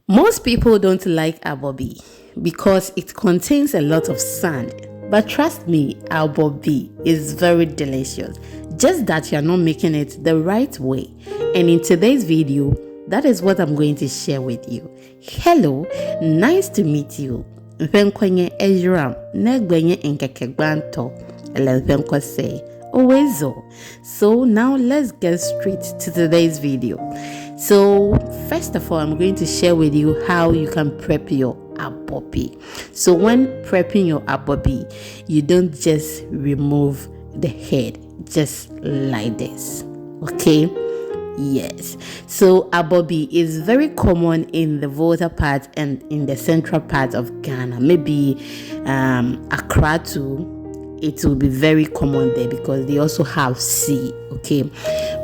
Most people don't like Abobi because it contains a lot of sand. But trust me, Abobi is very delicious. Just that you're not making it the right way. And in today's video, that is what I'm going to share with you. Hello, nice to meet you. Mpenkwenye Ezram, negbenye nkekegbanto, elempenko say, owezo. So now let's get straight to today's video. So first of all, I'm going to share with you how you can prep your Abobi. So when prepping your Abobi, you don't just remove the head just like this, okay? Yes, so Abobi is very common in the water part and in the central part of Ghana. Maybe Accra too. It will be very common there because they also have sea, okay?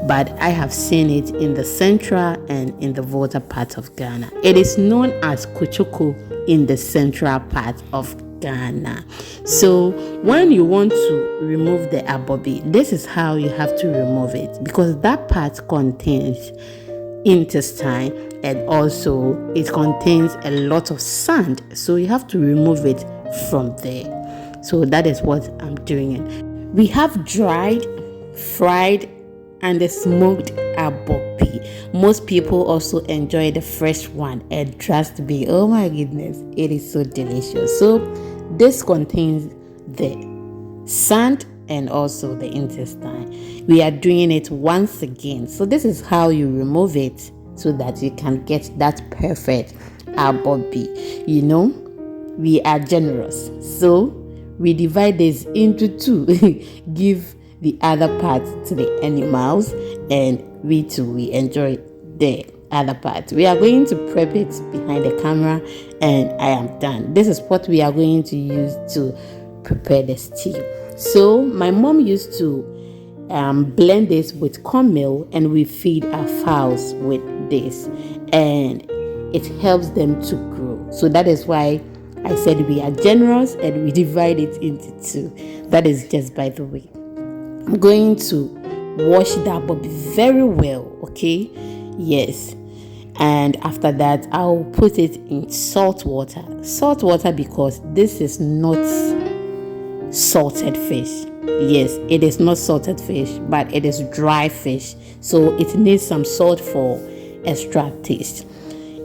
But I have seen it in the central and in the water part of Ghana. It is known as Kuchuku in the central part of Ghana. So when you want to remove the Abobi, this is how you have to remove it, because that part contains intestine and also it contains a lot of sand. So you have to remove it from there. So that is what I'm doing. We have dried, fried, and the smoked Abobi. Most people also enjoy the fresh one, and trust me, oh my goodness, it is so delicious. So this contains the sand and also the intestine. We are doing it once again. So this is how you remove it so that you can get that perfect Abobi. You know, we are generous, so we divide this into two. Give the other part to the animals, and we too, we enjoy the other part. We are going to prep it behind the camera, and I am done. This is what we are going to use to prepare the stew. So my mom used to blend this with cornmeal, and we feed our fowls with this, and it helps them to grow. So that is why I said we are generous and we divide it into two. That is just by the way. I'm going to wash the Abobi very well, okay? Yes. And after that, I'll put it in salt water. Salt water because this is not salted fish. Yes, it is not salted fish, but it is dry fish. So it needs some salt for extra taste.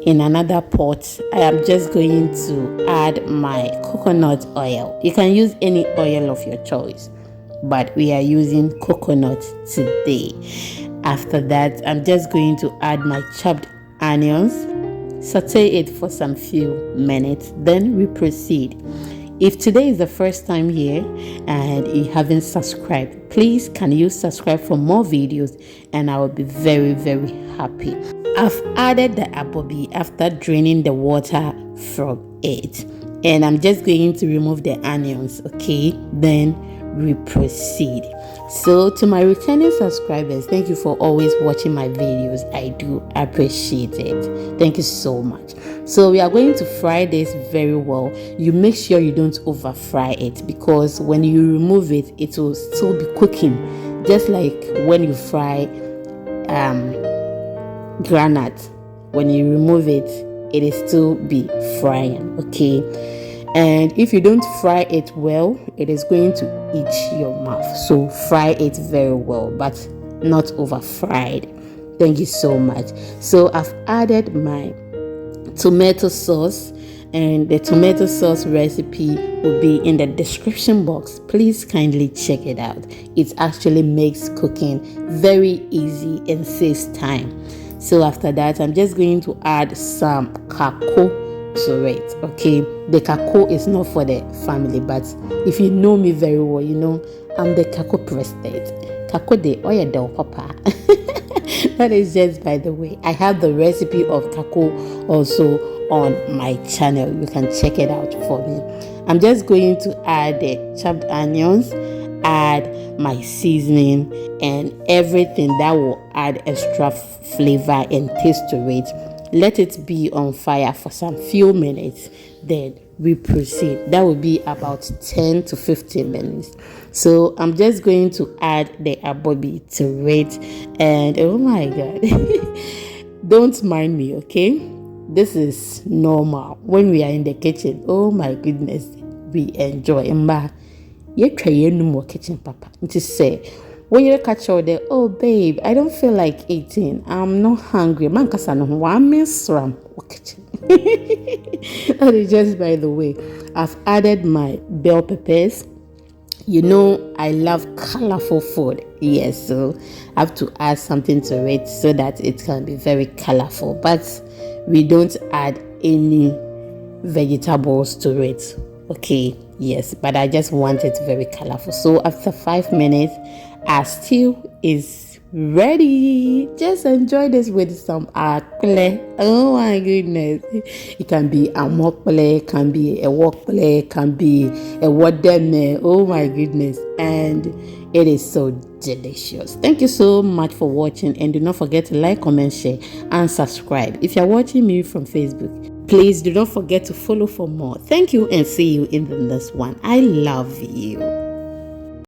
In another pot, I am just going to add my coconut oil. You can use any oil of your choice, but we are using coconut today. After that, I'm just going to add my chopped onions, saute it for some few minutes, then we proceed. If today is the first time here and you haven't subscribed, please can you subscribe for more videos, and I will be very, very happy. I've added the Abobi after draining the water from it, and I'm just going to remove the onions, okay? Then we proceed. So to my returning subscribers, thank you for always watching my videos. I do appreciate it. Thank you so much. So we are going to fry this very well. You make sure you don't over fry it, because when you remove it, it will still be cooking, just like when you fry granite. When you remove it, it is still be frying, okay? And if you don't fry it well, it is going to itch your mouth. So fry it very well, but not over fried. Thank you so much. So I've added my tomato sauce, and the tomato sauce recipe will be in the description box. Please kindly check it out. It actually makes cooking very easy and saves time. So after that, I'm just going to add some kakao to it, okay? The kakao is not for the family, but if you know me very well, you know I'm the kakao president. Kakao de oya del papa. That is just by the way. I have the recipe of kakao also on my channel. You can check it out for me. I'm just going to add the chopped onions, add my seasoning, and everything that will add extra flavor and taste to it. Let it be on fire for some few minutes, then we proceed. That will be about 10 to 15 minutes. So I'm just going to add the Abobi to it, and oh my god, don't mind me, okay? this is normal. When we are in the kitchen, oh my goodness, we enjoy. Mba, you try no more kitchen, papa. Just say, when you catch all there, oh babe, I don't feel like eating. I'm not hungry. Man, cause I know one miss ram kitchen. That is just by the way. I've added my bell peppers. You know, I love colorful food. Yes, so I have to add something to it so that it can be very colorful. But we don't add any vegetables to it. Okay, yes, but I just want it very colorful. So after 5 minutes, our stew is ready. Just enjoy this with some AKPLE. Oh my goodness. It can be a AKPLE, can be a WAAKYE, can be a wademe. Oh my goodness. And it is so delicious. Thank you so much for watching, and do not forget to like, comment, share and subscribe. If you're watching me from Facebook, please do not forget to follow for more. Thank you and see you in the next one. I love you.